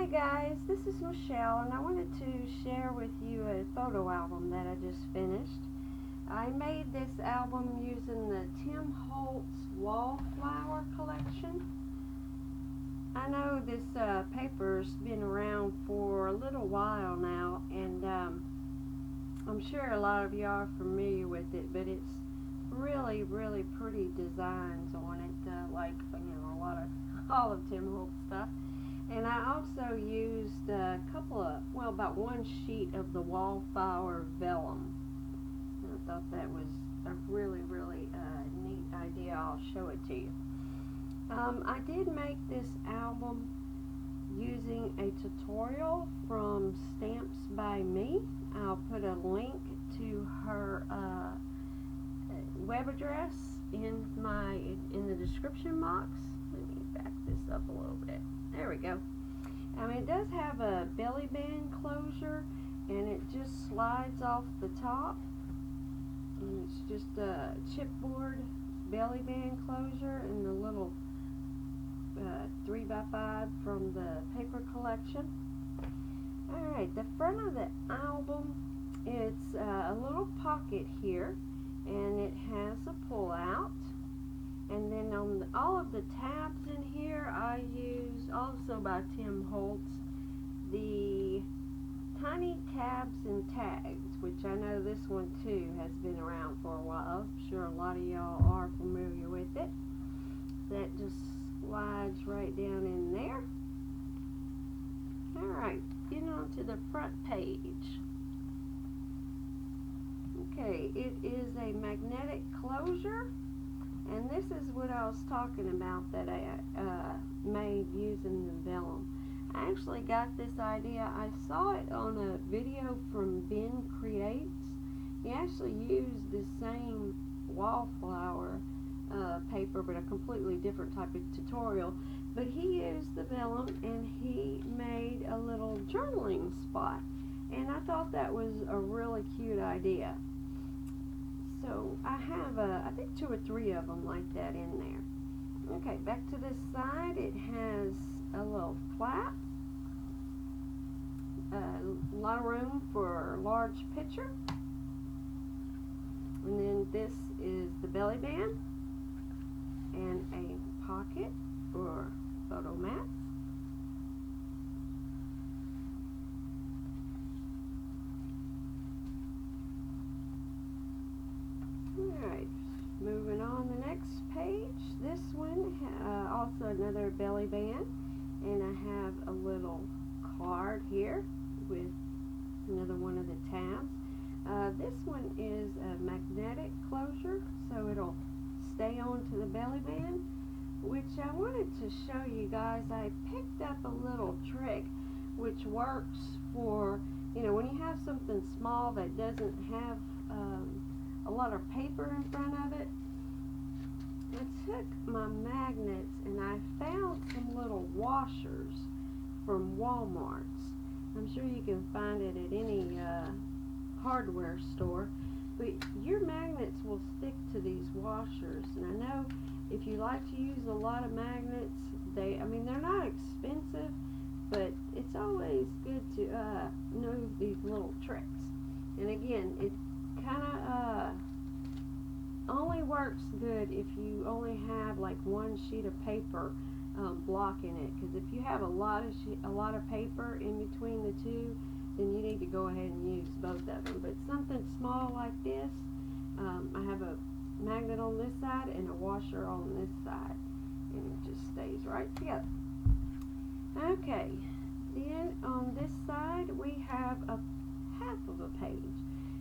Hi guys, this is Michelle and I wanted to share with you a photo album that I just finished. I made this album using the Tim Holtz Wallflower collection. I know this paper's been around for a little while now, and I'm sure a lot of you are familiar with it, but it's really pretty designs on it, like a lot of all of Tim Holtz stuff. And I also used a couple of, about one sheet of the Wallflower vellum. And I thought that was a really neat idea. I'll show it to you. I did make this album using a tutorial from Stamps by Me. I'll put a link to her web address in the description box. Let me back this up a little bit. There we go. It does have a belly band closure, and it just slides off the top. And it's just a chipboard belly band closure and the little 3x5 from the paper collection. Alright, the front of the album, it's a little pocket here, and it has a pull out. And then on all of the tabs in here, I use, also by Tim Holtz, the tiny tabs and tags, which I know this one too has been around for a while. I'm sure a lot of y'all are familiar with it. That just slides right down in there. Alright, getting on to the front page. Okay, it is a magnetic closure. And this is what I was talking about that I made using the vellum. I actually got this idea. I saw it on a video from Ben Creates. He actually used the same Wallflower paper, but a completely different type of tutorial. But he used the vellum and he made a little journaling spot. And I thought that was a really cute idea. So I have, I think 2 or 3 of them like that in there. Okay, back to this side, it has a little flap, a lot of room for a large picture. And then this is the belly band and a pocket for photo mats. Alright, moving on the next page. This one, also another belly band, and I have a little card here with another one of the tabs. This one is a magnetic closure, so it'll stay onto the belly band, which I wanted to show you guys. I picked up a little trick which works for, when you have something small that doesn't have a lot of paper in front of it. I took my magnets and I found some little washers from Walmart. I'm sure you can find it at any hardware store, but your magnets will stick to these washers. And I know if you like to use a lot of magnets, they're not expensive, but it's always good to know these little tricks. And again, it kind of only works good if you only have like one sheet of paper blocking it, because if you have a lot of paper in between the two, then you need to go ahead and use both of them. But something small like this, I have a magnet on this side and a washer on this side, and it just stays right together. Okay, then on this side we have a half of a page.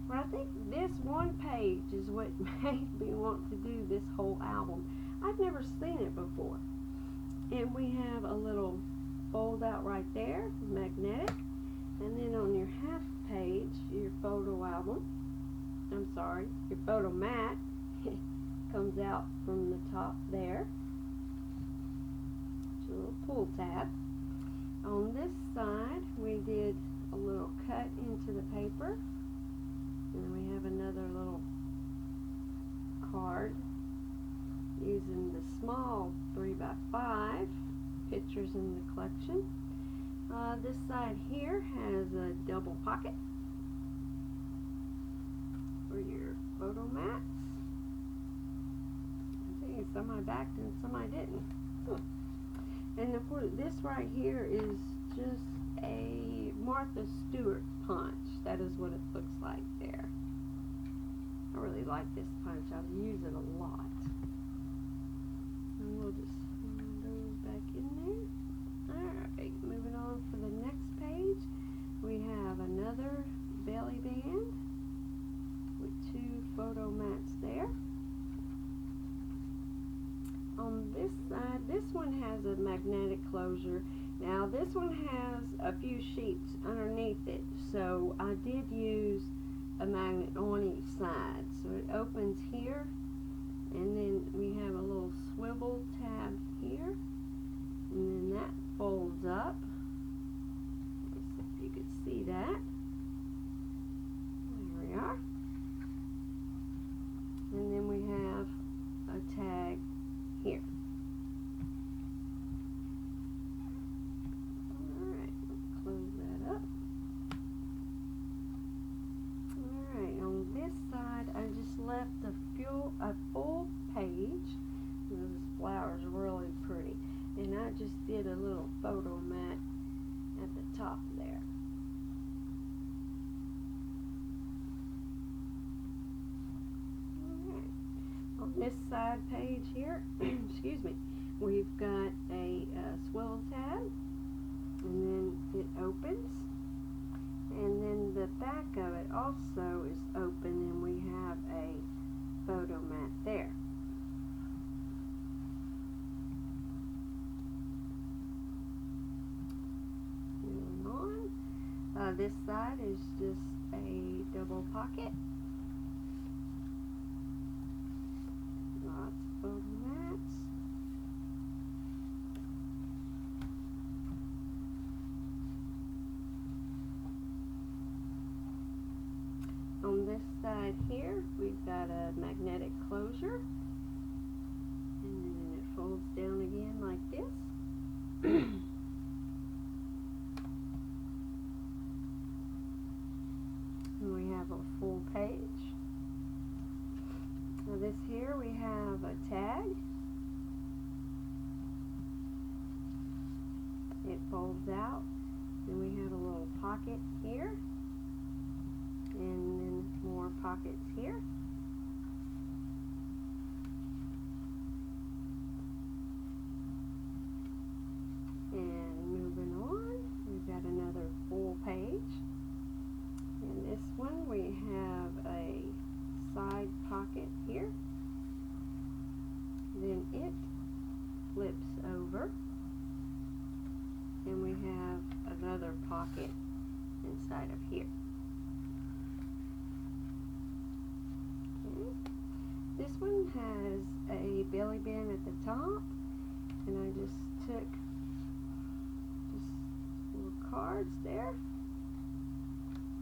But I think this one page is what made me want to do this whole album. I've never seen it before. And we have a little fold out right there, magnetic. And then on your half page, your photo mat comes out from the top there. It's a little pull tab. On this side, we did a little cut into the paper. And we have another little card using the small 3x5 pictures in the collection. This side here has a double pocket for your photo mats. I think some I backed and some I didn't. And of course this right here is just a Martha Stewart punch. That is what it looks like there. I really like this punch. I use it a lot. And we'll just slide those back in there. Alright, moving on for the next page. We have another belly band with 2 photo mats there. On this side, this one has a magnetic closure. Now this one has a few sheets underneath it, so I did use a magnet on each side. So it opens here, and then we have a little swivel tab here, and then that folds up. Let's see if you could see that. There we are. And then we have a tag here. Alright, let's close that up. Alright, on this side I just left a full page. Those flowers are really pretty. And I just did a little photo mat at the top there. Alright. On this side page here, excuse me, we've got a swivel tab, and then it opens, and then the back of it also is open, and we have a photo mat there. Moving on, this side is just a double pocket. Lots of photo mats. On this side here, we've got a magnetic closure, and then it folds down again like this. And we have a full page. Now this here we have a tag. It folds out. Then we have a little pocket here, and then more pockets here. And moving on, we've got another full page. In this one we have a side pocket here. Then it flips over, and we have another pocket inside of here. Okay. This one has a belly band at the top, and I just took just little cards there,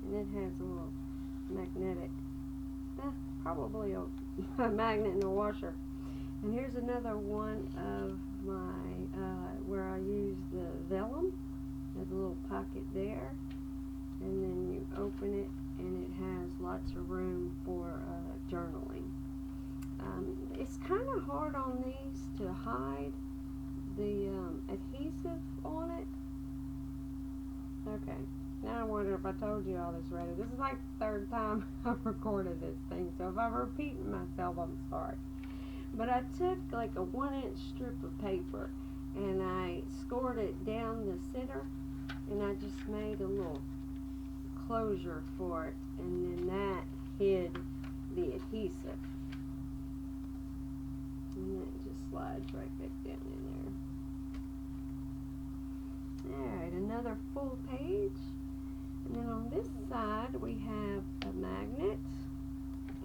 and it has a little magnetic, probably a magnet and a washer. And here's another one of my where I use the vellum. There's a little pocket there, and then you open it, and it has lots of room for journaling. It's kind of hard on these to hide the adhesive on it. Okay, now I wonder if I told you all this already. This is like the 3rd time I've recorded this thing, so if I'm repeating myself, I'm sorry. But I took like a 1-inch strip of paper, and I scored it down the center, and I just made a little closure for it, and then that hid the adhesive. And then it just slides right back down in there. Alright, another full page. And then on this side we have a magnet.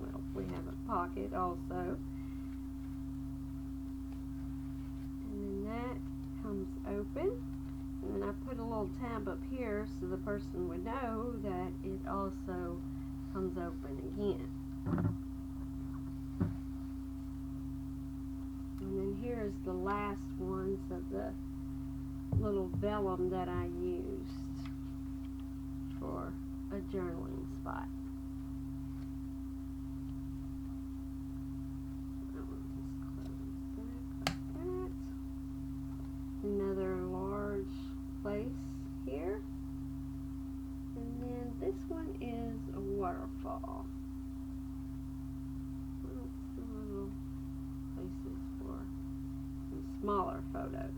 Well, we have a pocket also. And then that comes open. And then I put a little tab up here so the person would know that it also comes open again. And then here's the last ones of the little vellum that I used. for a journaling spot. Another large place here, and then this one is a waterfall. Lots of little places for some smaller photos.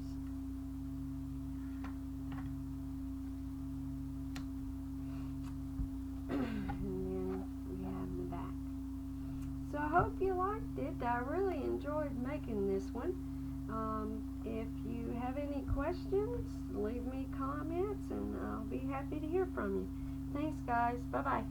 And then we have the back. So I hope you liked it. I really enjoyed making this one. If you have any questions, leave me comments and I'll be happy to hear from you. Thanks guys. Bye-bye.